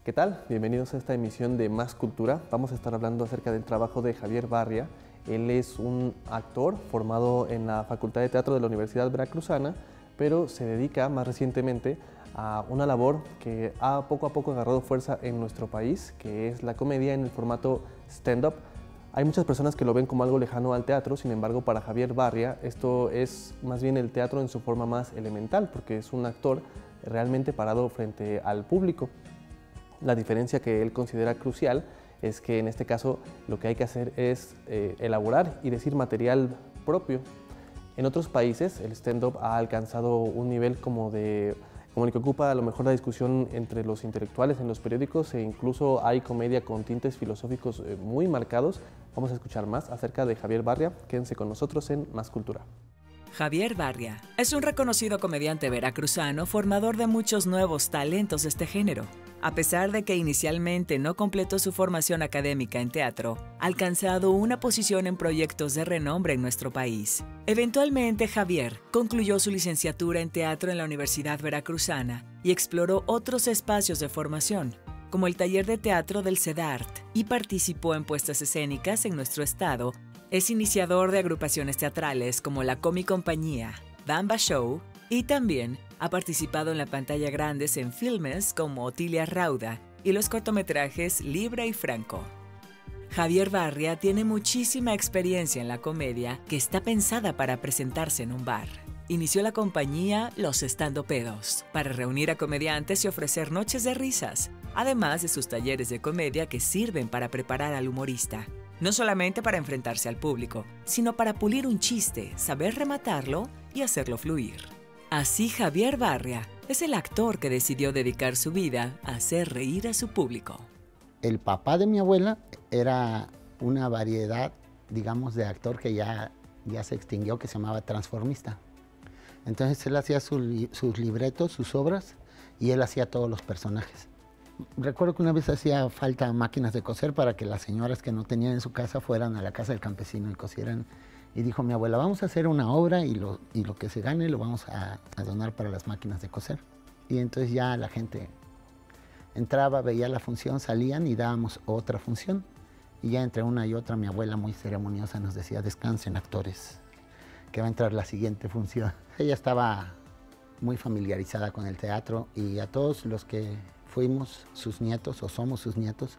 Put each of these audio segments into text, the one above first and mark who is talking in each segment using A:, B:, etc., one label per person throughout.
A: ¿Qué tal? Bienvenidos a esta emisión de Más Cultura. Vamos a estar hablando acerca del trabajo de Javier Barria. Él es un actor formado en la Facultad de Teatro de la Universidad Veracruzana, pero se dedica más recientemente a una labor que poco a poco agarrado fuerza en nuestro país, que es la comedia en el formato stand-up. Hay muchas personas que lo ven como algo lejano al teatro, sin embargo, para Javier Barria esto es más bien el teatro en su forma más elemental, porque es un actor realmente parado frente al público. La diferencia que él considera crucial es que en este caso lo que hay que hacer es elaborar y decir material propio. En otros países el stand-up ha alcanzado un nivel como el que ocupa a lo mejor la discusión entre los intelectuales en los periódicos, e incluso hay comedia con tintes filosóficos muy marcados. Vamos a escuchar más acerca de Javier Barria. Quédense con nosotros en Más Cultura.
B: Javier Barria es un reconocido comediante veracruzano, formador de muchos nuevos talentos de este género. A pesar de que inicialmente no completó su formación académica en teatro, ha alcanzado una posición en proyectos de renombre en nuestro país. Eventualmente, Javier concluyó su licenciatura en teatro en la Universidad Veracruzana y exploró otros espacios de formación, como el taller de teatro del CEDART, y participó en puestas escénicas en nuestro estado. Es iniciador de agrupaciones teatrales como la Comicompañía, Bamba Show, y también ha participado en la pantalla grandes en filmes como Otilia Rauda y los cortometrajes Libra y Franco. Javier Barria tiene muchísima experiencia en la comedia que está pensada para presentarse en un bar. Inició la compañía Los Estandopedos para reunir a comediantes y ofrecer noches de risas, además de sus talleres de comedia que sirven para preparar al humorista. No solamente para enfrentarse al público, sino para pulir un chiste, saber rematarlo y hacerlo fluir. Así, Javier Barria es el actor que decidió dedicar su vida a hacer reír a su público.
C: El papá de mi abuela era una variedad, digamos, de actor que ya se extinguió, que se llamaba transformista. Entonces él hacía sus libretos, sus obras, y él hacía todos los personajes. Recuerdo que una vez hacía falta máquinas de coser para que las señoras que no tenían en su casa fueran a la casa del campesino y cosieran. Y dijo mi abuela, vamos a hacer una obra y lo que se gane lo vamos a donar para las máquinas de coser. Y entonces ya la gente entraba, veía la función, salían y dábamos otra función. Y ya entre una y otra mi abuela muy ceremoniosa nos decía, descansen actores, que va a entrar la siguiente función. Ella estaba muy familiarizada con el teatro y a todos los que fuimos sus nietos o somos sus nietos,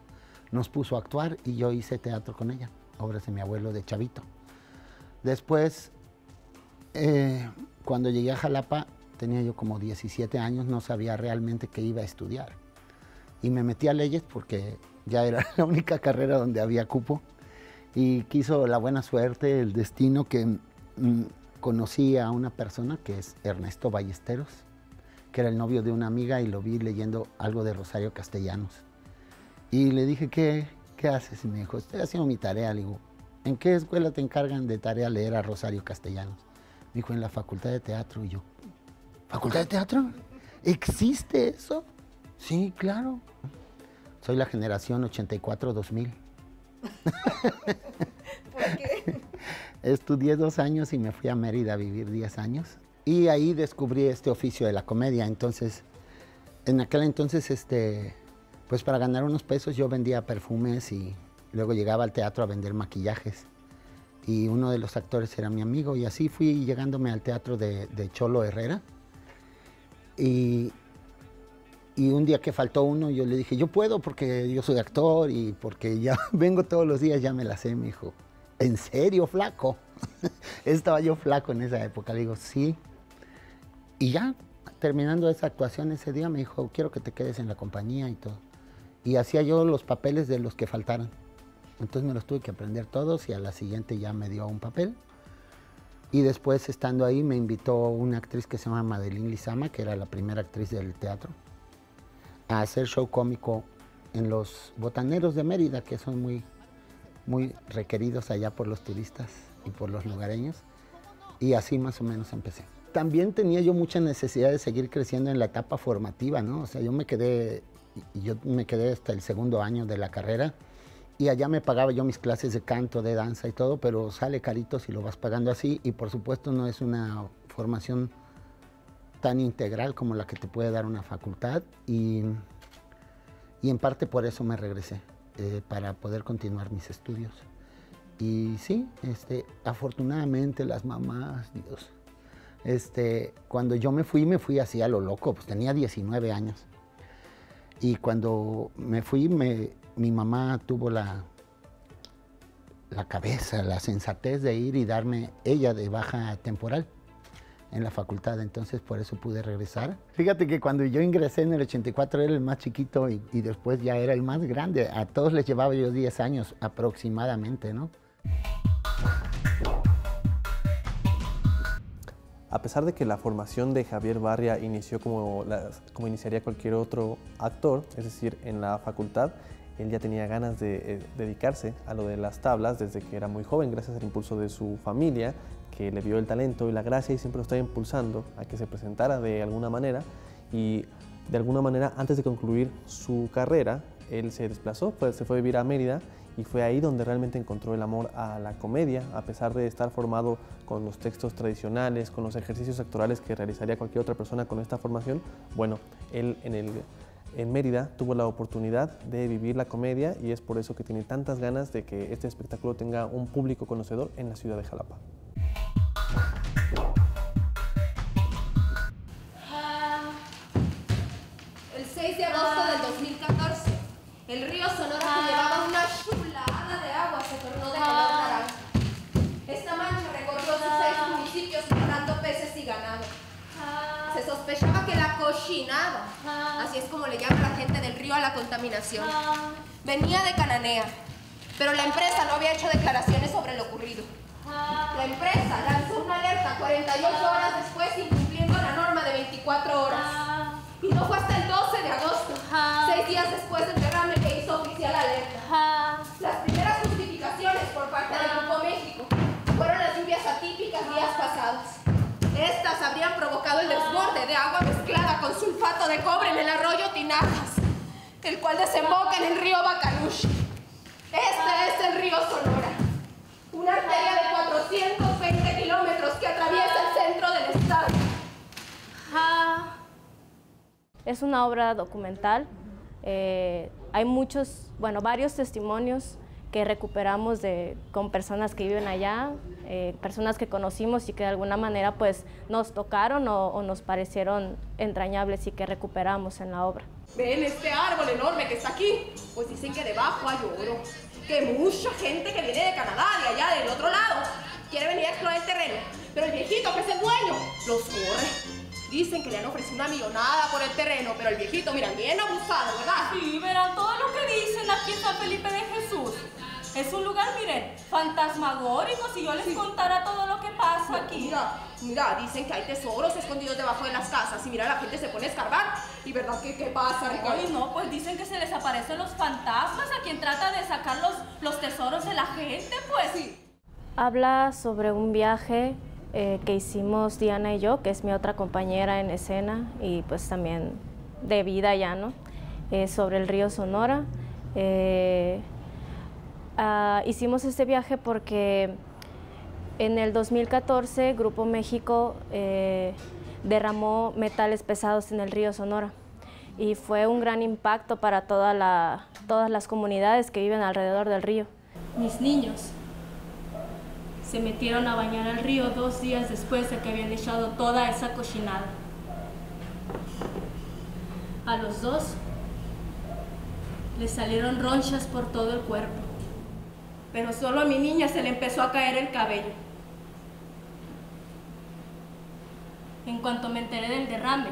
C: nos puso a actuar y yo hice teatro con ella, obras de mi abuelo de chavito. Después, cuando llegué a Jalapa, tenía yo como 17 años, no sabía realmente qué iba a estudiar. Y me metí a leyes porque ya era la única carrera donde había cupo. Y quiso la buena suerte, el destino, que conocí a una persona que es Ernesto Ballesteros, que era el novio de una amiga, y lo vi leyendo algo de Rosario Castellanos. Y le dije, ¿qué haces? Y me dijo, estoy haciendo mi tarea. Le digo, ¿en qué escuela te encargan de tarea leer a Rosario Castellanos? Me dijo, en la Facultad de Teatro. Y yo, ¿Facultad de Teatro? ¿Existe eso? Sí, claro. Soy la generación 84-2000.
D: ¿Por qué?
C: Estudié 2 años y me fui a Mérida a vivir 10 años. Y ahí descubrí este oficio de la comedia. Entonces, en aquel entonces, pues para ganar unos pesos yo vendía perfumes y luego llegaba al teatro a vender maquillajes. Y uno de los actores era mi amigo y así fui llegándome al teatro de Cholo Herrera. Y un día que faltó uno, yo le dije, yo puedo porque yo soy actor y porque ya vengo todos los días, ya me la sé. Me dijo, ¿en serio, flaco? Estaba yo flaco en esa época. Le digo, sí. Y ya, terminando esa actuación ese día, me dijo, quiero que te quedes en la compañía y todo. Y hacía yo los papeles de los que faltaran. Entonces me los tuve que aprender todos y a la siguiente ya me dio un papel. Y después, estando ahí, me invitó una actriz que se llama Madeline Lizama, que era la primera actriz del teatro, a hacer show cómico en los botaneros de Mérida, que son muy requeridos allá por los turistas y por los lugareños. Y así más o menos empecé. También tenía yo mucha necesidad de seguir creciendo en la etapa formativa, ¿no? O sea, yo me quedé hasta el 2.º año de la carrera y allá me pagaba yo mis clases de canto, de danza y todo, pero sale carito si lo vas pagando así y por supuesto no es una formación tan integral como la que te puede dar una facultad. Y y en parte por eso me regresé, para poder continuar mis estudios. Y sí, afortunadamente las mamás, Dios, cuando yo me fui así a lo loco, pues tenía 19 años. Y cuando me fui, mi mamá tuvo la cabeza, la sensatez de ir y darme ella de baja temporal en la facultad, entonces por eso pude regresar. Fíjate que cuando yo ingresé en el 84 era el más chiquito y después ya era el más grande. A todos les llevaba yo 10 años aproximadamente, ¿no?
A: A pesar de que la formación de Javier Barria inició como iniciaría cualquier otro actor, es decir, en la facultad, él ya tenía ganas de dedicarse a lo de las tablas desde que era muy joven, gracias al impulso de su familia, que le vio el talento y la gracia y siempre lo estaba impulsando a que se presentara de alguna manera. Y de alguna manera, antes de concluir su carrera, él se desplazó, se fue a vivir a Mérida, y fue ahí donde realmente encontró el amor a la comedia, a pesar de estar formado con los textos tradicionales, con los ejercicios actorales que realizaría cualquier otra persona con esta formación. Bueno, él en Mérida tuvo la oportunidad de vivir la comedia y es por eso que tiene tantas ganas de que este espectáculo tenga un público conocedor en la ciudad de Jalapa.
D: El 6 de agosto del 2014, el río Sonora, que llevaba una chulada de agua, se tornó de color naranja. Esta mancha recorrió sus 6 municipios matando peces y ganado. Se sospechaba que la cochinada, así es como le llama la gente del río a la contaminación, venía de Cananea, pero la empresa no había hecho declaraciones sobre lo ocurrido. La empresa lanzó una alerta 48 horas después, incumpliendo la norma de 24 horas. Y no fue hasta el 12 de agosto, 6 días después del derrame, que hizo oficial la alerta. Las primeras justificaciones por parte del Grupo México fueron las lluvias atípicas días pasados. Estas habrían provocado el desborde de agua mezclada con sulfato de cobre en el arroyo Tinajas, el cual desemboca en el río Bacanush. Este es el río Sonora, una arteria de 420 kilómetros que atraviesa el centro del estado.
E: Es una obra documental. Hay varios testimonios que recuperamos con personas que viven allá, personas que conocimos y que de alguna manera pues nos tocaron o nos parecieron entrañables y que recuperamos en la obra.
D: ¿Ven este árbol enorme que está aquí? Pues dicen que debajo hay oro, que mucha gente que viene de Canadá, de allá del otro lado, quiere venir a explorar el terreno, pero el viejito, que es el dueño, los corre. Dicen que le han ofrecido una millonada por el terreno, pero el viejito, mira, bien abusado, ¿verdad?
F: Sí, verán todo lo que dicen aquí en San Felipe de Jesús. Es un lugar, miren, fantasmagórico, si yo les contara todo lo que pasa aquí.
D: Mira, dicen que hay tesoros escondidos debajo de las casas y mira, la gente se pone a escarbar. ¿Y verdad que qué pasa, Ricardo?
F: Ay, no, pues dicen que se les aparecen los fantasmas a quien trata de sacar los tesoros de la gente, pues. Sí.
E: Habla sobre un viaje que hicimos Diana y yo, que es mi otra compañera en escena y pues también de vida ya, ¿no? Sobre el río Sonora. Hicimos este viaje porque en el 2014 Grupo México derramó metales pesados en el río Sonora y fue un gran impacto para todas las comunidades que viven alrededor del río.
F: Mis niños se metieron a bañar al río 2 días después de que habían echado toda esa cochinada. A los 2 les salieron ronchas por todo el cuerpo, pero solo a mi niña se le empezó a caer el cabello. En cuanto me enteré del derrame,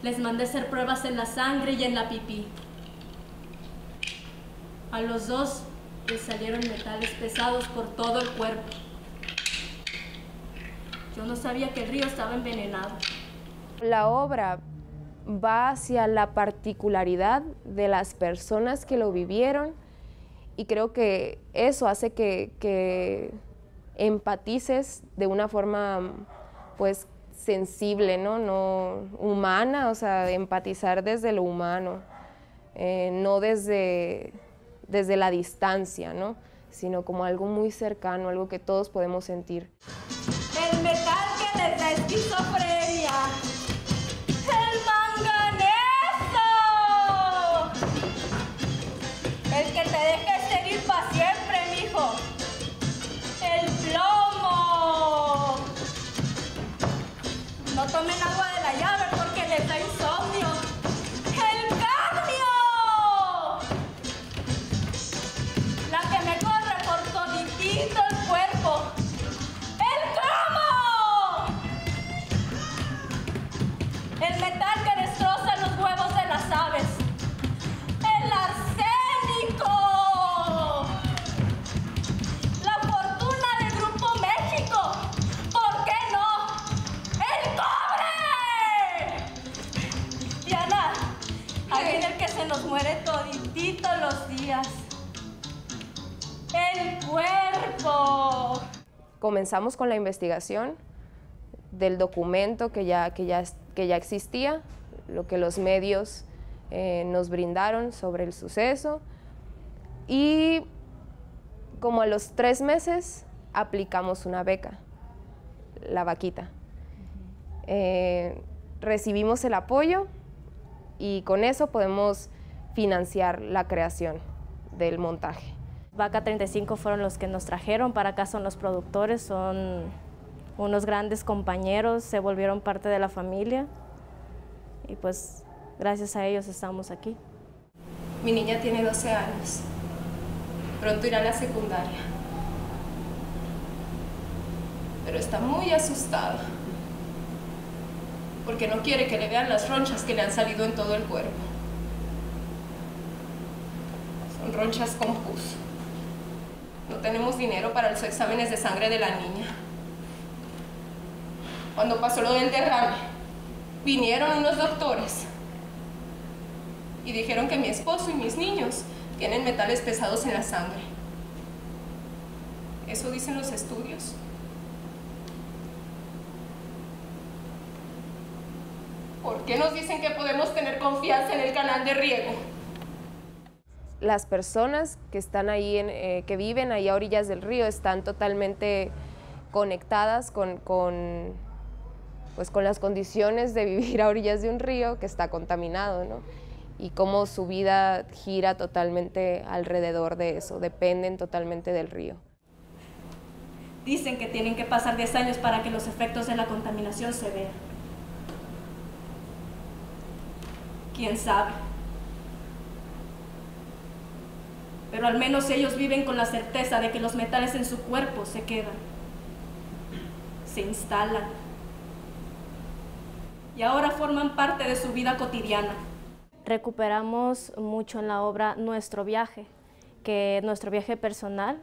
F: les mandé hacer pruebas en la sangre y en la pipí. A los 2 les salieron metales pesados por todo el cuerpo. Yo no sabía que el río estaba envenenado.
G: La obra va hacia la particularidad de las personas que lo vivieron y creo que eso hace que empatices de una forma pues sensible, no humana, o sea, empatizar desde lo humano, no desde la distancia, ¿no? Sino como algo muy cercano, algo que todos podemos sentir.
F: El metal que les da esquizofrenia. ¡El manganeso! el metal que destroza los huevos de las aves, el arsénico, la fortuna del Grupo México, ¿por qué no? ¡El cobre! Diana, ahí viene el que se nos muere toditito los días. ¡El cuerpo!
G: Comenzamos con la investigación del documento que ya existía, lo que los medios nos brindaron sobre el suceso, y como a los 3 meses aplicamos una beca, la vaquita. Recibimos el apoyo y con eso podemos financiar la creación del montaje.
E: Vaca 35 fueron los que nos trajeron para acá, son los productores, son unos grandes compañeros, se volvieron parte de la familia y pues gracias a ellos estamos aquí.
D: Mi niña tiene 12 años, pronto irá a la secundaria, pero está muy asustada porque no quiere que le vean las ronchas que le han salido en todo el cuerpo. Son ronchas con pus. No tenemos dinero para los exámenes de sangre de la niña. Cuando pasó lo del derrame, vinieron unos doctores y dijeron que mi esposo y mis niños tienen metales pesados en la sangre. Eso dicen los estudios. ¿Por qué nos dicen que podemos tener confianza en el canal de riego?
G: Las personas que están ahí, que viven ahí a orillas del río, están totalmente conectadas con las condiciones de vivir a orillas de un río que está contaminado, ¿no? Y cómo su vida gira totalmente alrededor de eso, dependen totalmente del río.
F: Dicen que tienen que pasar 10 años para que los efectos de la contaminación se vean. ¿Quién sabe? Pero al menos ellos viven con la certeza de que los metales en su cuerpo se quedan, se instalan y ahora forman parte de su vida cotidiana.
E: Recuperamos mucho en la obra nuestro viaje personal,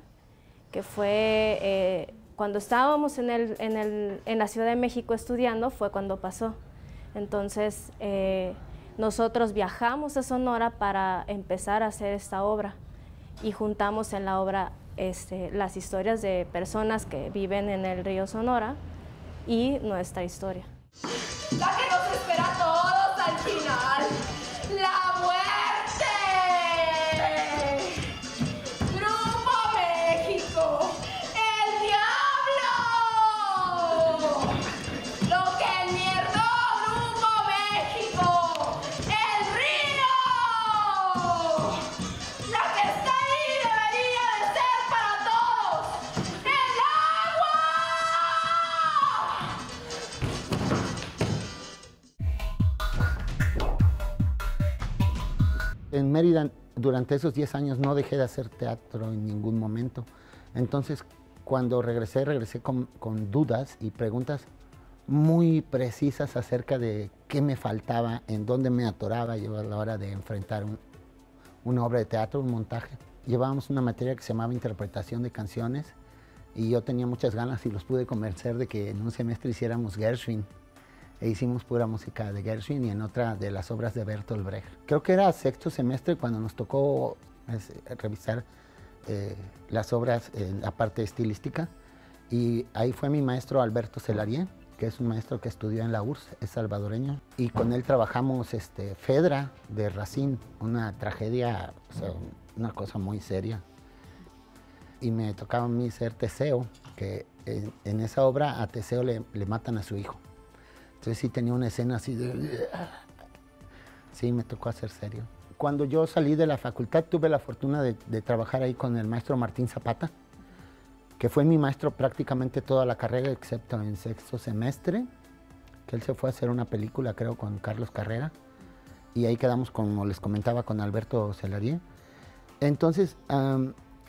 E: que fue cuando estábamos en la Ciudad de México estudiando, fue cuando pasó. Entonces nosotros viajamos a Sonora para empezar a hacer esta obra. Y juntamos en la obra las historias de personas que viven en el río Sonora y nuestra historia.
D: La que nos espera a todos al final, la muerte. Grupo México, el diablo. Lo que enmierdó Grupo México, el río. La que está ahí debería de ser para todos, el agua.
C: En Mérida, durante esos 10 años no dejé de hacer teatro en ningún momento. Entonces, cuando regresé con dudas y preguntas muy precisas acerca de qué me faltaba, en dónde me atoraba yo a la hora de enfrentar una obra de teatro, un montaje. Llevábamos una materia que se llamaba interpretación de canciones y yo tenía muchas ganas y los pude convencer de que en un semestre hiciéramos Gershwin. E hicimos pura música de Gershwin y en otra de las obras de Bertolt Brecht. Creo que era 6º semestre cuando nos tocó revisar las obras en la parte estilística, y ahí fue mi maestro Alberto Celarié, que es un maestro que estudió en la URSS, es salvadoreño, y con él trabajamos Fedra de Racine, una tragedia, o sea, una cosa muy seria. Y me tocaba a mí ser Teseo, que en esa obra a Teseo le matan a su hijo. Entonces sí tenía una escena así de... Sí, me tocó hacer serio. Cuando yo salí de la facultad tuve la fortuna de trabajar ahí con el maestro Martín Zapata, que fue mi maestro prácticamente toda la carrera, excepto en 6º semestre, que él se fue a hacer una película, creo, con Carlos Carrera, y ahí quedamos, como les comentaba, con Alberto Celarié. Entonces,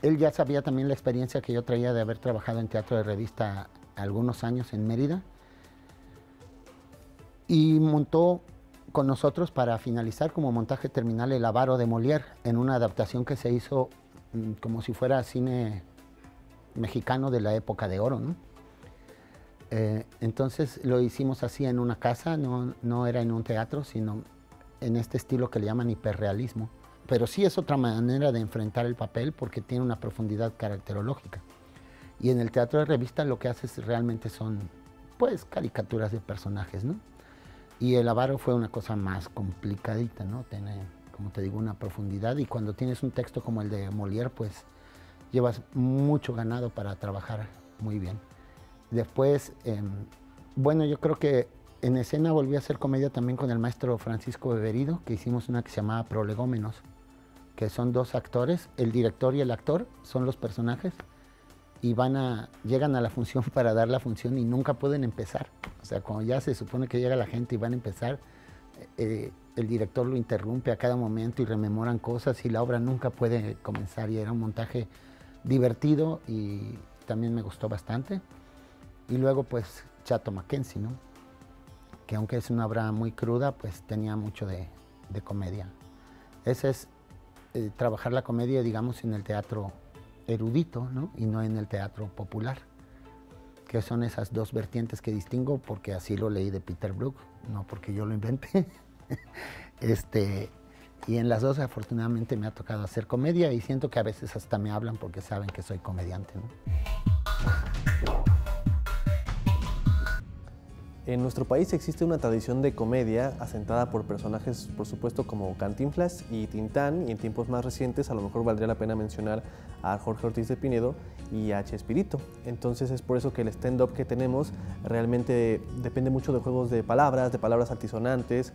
C: él ya sabía también la experiencia que yo traía de haber trabajado en teatro de revista algunos años en Mérida, y montó con nosotros para finalizar como montaje terminal El Avaro de Molière, en una adaptación que se hizo como si fuera cine mexicano de la época de oro, ¿no? Entonces lo hicimos así en una casa, no era en un teatro, sino en este estilo que le llaman hiperrealismo. Pero sí es otra manera de enfrentar el papel porque tiene una profundidad caracterológica. Y en el teatro de revista lo que haces realmente son, pues, caricaturas de personajes, ¿no? Y El Avaro fue una cosa más complicadita, ¿no? Tiene, como te digo, una profundidad, y cuando tienes un texto como el de Molière, pues llevas mucho ganado para trabajar muy bien. Después, bueno, yo creo que en escena volví a hacer comedia también con el maestro Francisco Beberido, que hicimos una que se llamaba Prolegómenos, que son dos actores, el director y el actor son los personajes, y llegan a la función para dar la función y nunca pueden empezar. O sea, cuando ya se supone que llega la gente y van a empezar, el director lo interrumpe a cada momento y rememoran cosas y la obra nunca puede comenzar, y era un montaje divertido y también me gustó bastante. Y luego pues Chato Mackenzie, ¿no? Que aunque es una obra muy cruda, pues tenía mucho de comedia. Ese es trabajar la comedia, digamos, en el teatro erudito, ¿no? Y no en el teatro popular, que son esas dos vertientes que distingo porque así lo leí de Peter Brook, no porque yo lo inventé. Y en las dos afortunadamente me ha tocado hacer comedia, y siento que a veces hasta me hablan porque saben que soy comediante, ¿no?
A: En nuestro país existe una tradición de comedia asentada por personajes, por supuesto, como Cantinflas y Tintán, y en tiempos más recientes a lo mejor valdría la pena mencionar a Jorge Ortiz de Pinedo y a Chespirito. Entonces es por eso que el stand-up que tenemos realmente depende mucho de juegos de palabras altisonantes,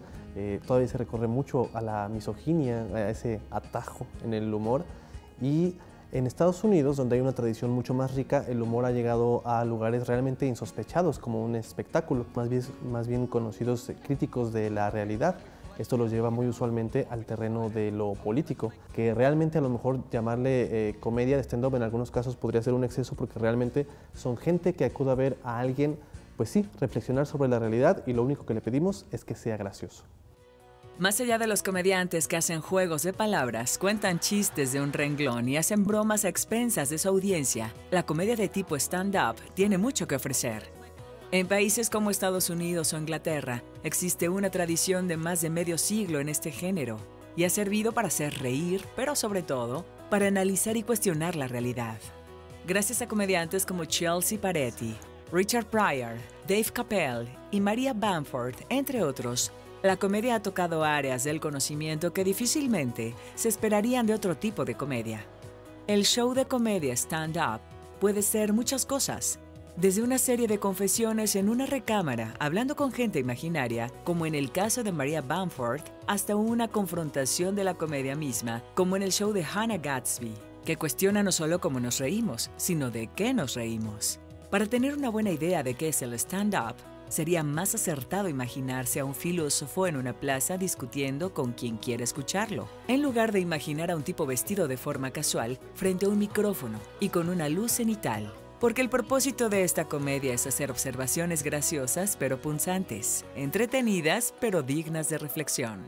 A: todavía se recorre mucho a la misoginia, a ese atajo en el humor, y en Estados Unidos, donde hay una tradición mucho más rica, el humor ha llegado a lugares realmente insospechados, como un espectáculo, más bien conocidos críticos de la realidad. Esto los lleva muy usualmente al terreno de lo político, que realmente a lo mejor llamarle comedia de stand-up en algunos casos podría ser un exceso, porque realmente son gente que acude a ver a alguien, pues sí, reflexionar sobre la realidad, y lo único que le pedimos es que sea gracioso.
B: Más allá de los comediantes que hacen juegos de palabras, cuentan chistes de un renglón y hacen bromas a expensas de su audiencia, la comedia de tipo stand-up tiene mucho que ofrecer. En países como Estados Unidos o Inglaterra, existe una tradición de más de medio siglo en este género, y ha servido para hacer reír, pero sobre todo, para analizar y cuestionar la realidad. Gracias a comediantes como Chelsea Peretti, Richard Pryor, Dave Chappelle y Maria Bamford, entre otros, la comedia ha tocado áreas del conocimiento que difícilmente se esperarían de otro tipo de comedia. El show de comedia stand-up puede ser muchas cosas, desde una serie de confesiones en una recámara hablando con gente imaginaria, como en el caso de Maria Bamford, hasta una confrontación de la comedia misma, como en el show de Hannah Gadsby, que cuestiona no solo cómo nos reímos, sino de qué nos reímos. Para tener una buena idea de qué es el stand-up, sería más acertado imaginarse a un filósofo en una plaza discutiendo con quien quiere escucharlo, en lugar de imaginar a un tipo vestido de forma casual frente a un micrófono y con una luz cenital. Porque el propósito de esta comedia es hacer observaciones graciosas pero punzantes, entretenidas pero dignas de reflexión.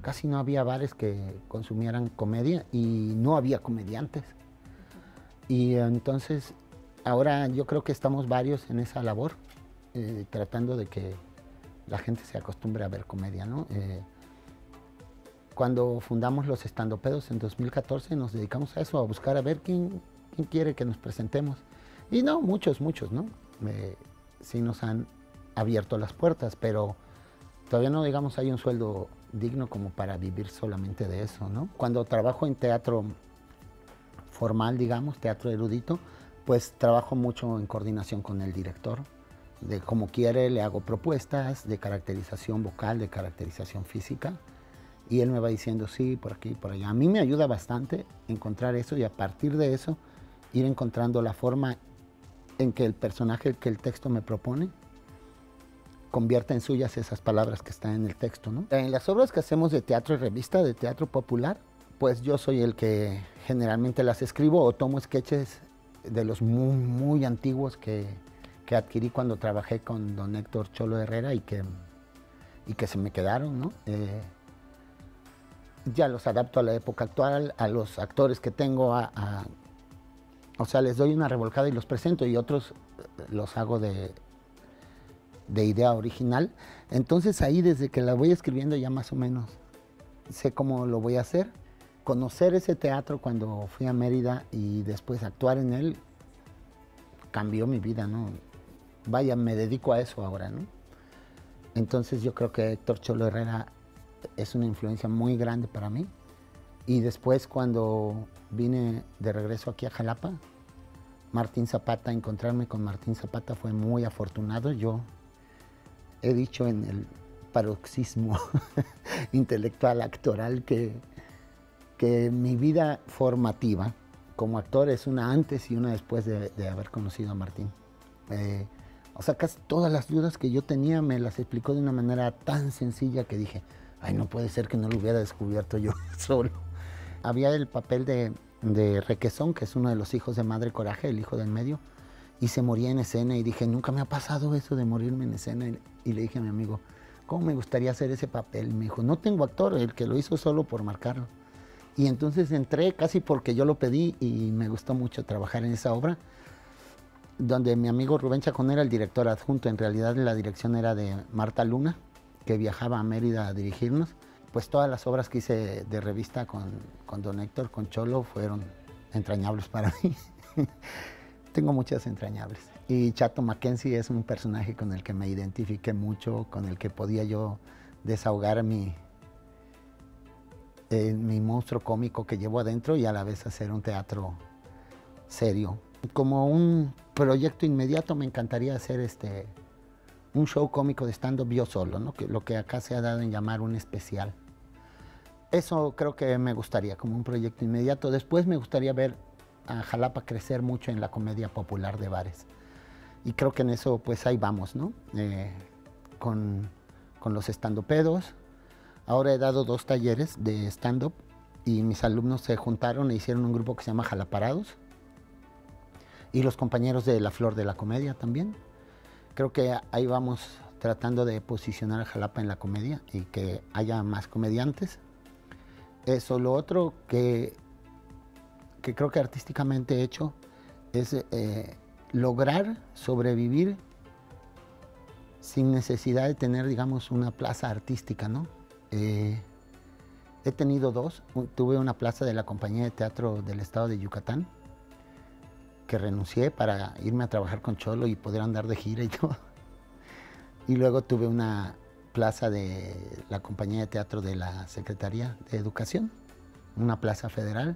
C: Casi no había bares que consumieran comedia y no había comediantes. Y entonces ahora yo creo que estamos varios en esa labor, tratando de que la gente se acostumbre a ver comedia, ¿no? Cuando fundamos los Estandopedos en 2014 nos dedicamos a eso, a buscar a ver quién quiere que nos presentemos. Y no, muchos, ¿no? Sí nos han abierto las puertas, pero todavía no, digamos, hay un sueldo digno como para vivir solamente de eso, ¿no? Cuando trabajo en teatro formal, digamos, teatro erudito, pues trabajo mucho en coordinación con el director, de cómo quiere, le hago propuestas de caracterización vocal, de caracterización física, y él me va diciendo sí, por aquí, por allá. A mí me ayuda bastante encontrar eso, y a partir de eso ir encontrando la forma en que el personaje que el texto me propone convierta en suyas esas palabras que están en el texto, ¿no? En las obras que hacemos de teatro y revista, de teatro popular, pues yo soy el que generalmente las escribo o tomo sketches de los muy antiguos que que adquirí cuando trabajé con don Héctor Cholo Herrera y que se me quedaron, ¿no? Ya los adapto a la época actual, a los actores que tengo, o sea, les doy una revolcada y los presento, y otros los hago de idea original. Entonces ahí, desde que la voy escribiendo, ya más o menos sé cómo lo voy a hacer. Conocer ese teatro cuando fui a Mérida y después actuar en él cambió mi vida, ¿no? Vaya, me dedico a eso ahora, ¿no? Entonces yo creo que Héctor Cholo Herrera es una influencia muy grande para mí. Y después, cuando vine de regreso aquí a Jalapa, Martín Zapata, encontrarme con Martín Zapata fue muy afortunado. Yo he dicho en el paroxismo intelectual, actoral, que mi vida formativa como actor es una antes y una después de haber conocido a Martín. O sea, casi todas las dudas que yo tenía me las explicó de una manera tan sencilla que dije, ay, no puede ser que no lo hubiera descubierto yo solo. Había el papel de Requesón, que es uno de los hijos de Madre Coraje, el hijo del medio, y se moría en escena, y dije, nunca me ha pasado eso de morirme en escena. Y le dije a mi amigo, ¿cómo me gustaría hacer ese papel? Y me dijo, no tengo actor, el que lo hizo solo por marcarlo. Y entonces entré casi porque yo lo pedí, y me gustó mucho trabajar en esa obra, donde mi amigo Rubén Chacón era el director adjunto. En realidad la dirección era de Marta Luna, que viajaba a Mérida a dirigirnos. Pues todas las obras que hice de revista con don Héctor, con Cholo, fueron entrañables para mí. Tengo muchas entrañables. Y Chato Mackenzie es un personaje con el que me identifiqué mucho, con el que podía yo desahogar mi monstruo cómico que llevo adentro y a la vez hacer un teatro serio. Como un proyecto inmediato me encantaría hacer un show cómico de stand-up yo solo, ¿no? Lo que acá se ha dado en llamar un especial. Eso creo que me gustaría, como un proyecto inmediato. Después me gustaría ver a Jalapa crecer mucho en la comedia popular de bares. Y creo que en eso, pues ahí vamos, ¿no? Con los estandopedos. Ahora he dado 2 talleres de stand-up y mis alumnos se juntaron e hicieron un grupo que se llama Jalaparados. Y los compañeros de La Flor de la Comedia también. Creo que ahí vamos tratando de posicionar a Jalapa en la comedia y que haya más comediantes. Eso. Lo otro que creo que artísticamente he hecho es lograr sobrevivir sin necesidad de tener, digamos, una plaza artística, ¿no? He tenido 2. Tuve una plaza de la Compañía de Teatro del Estado de Yucatán, que renuncié para irme a trabajar con Cholo y poder andar de gira y todo. Y luego tuve una plaza de la Compañía de Teatro de la Secretaría de Educación, una plaza federal,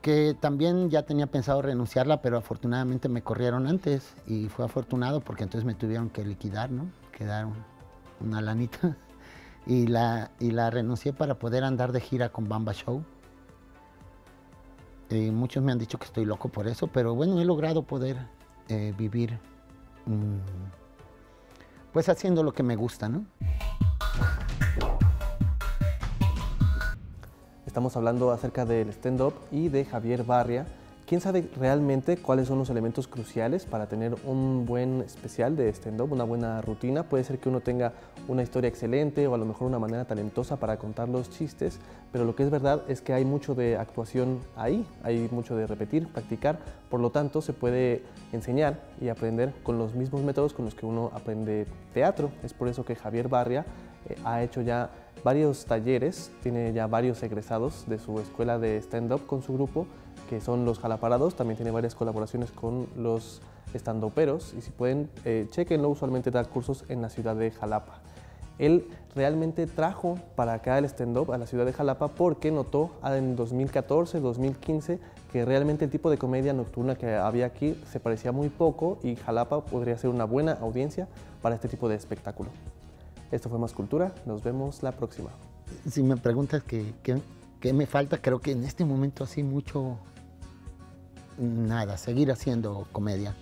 C: que también ya tenía pensado renunciarla, pero afortunadamente me corrieron antes, y fue afortunado porque entonces me tuvieron que liquidar, ¿no? Quedaron una lanita, y la renuncié para poder andar de gira con Bamba Show. Muchos me han dicho que estoy loco por eso, pero bueno, he logrado poder vivir pues haciendo lo que me gusta, ¿no?
A: Estamos hablando acerca del stand-up y de Javier Barria. ¿Quién sabe realmente cuáles son los elementos cruciales para tener un buen especial de stand-up, una buena rutina? Puede ser que uno tenga una historia excelente o a lo mejor una manera talentosa para contar los chistes, pero lo que es verdad es que hay mucho de actuación ahí, hay mucho de repetir, practicar, por lo tanto se puede enseñar y aprender con los mismos métodos con los que uno aprende teatro. Es por eso que Javier Barria ha hecho ya varios talleres, tiene ya varios egresados de su escuela de stand-up con su grupo, que son los Jalaparados. También tiene varias colaboraciones con los estandoperos, y si pueden, chequenlo, usualmente da cursos en la ciudad de Jalapa. Él realmente trajo para acá el stand-up a la ciudad de Jalapa porque notó en 2014, 2015, que realmente el tipo de comedia nocturna que había aquí se parecía muy poco, y Jalapa podría ser una buena audiencia para este tipo de espectáculo. Esto fue Más Cultura, nos vemos la próxima.
C: Si me preguntas qué me falta, creo que en este momento así mucho, nada, seguir haciendo comedia.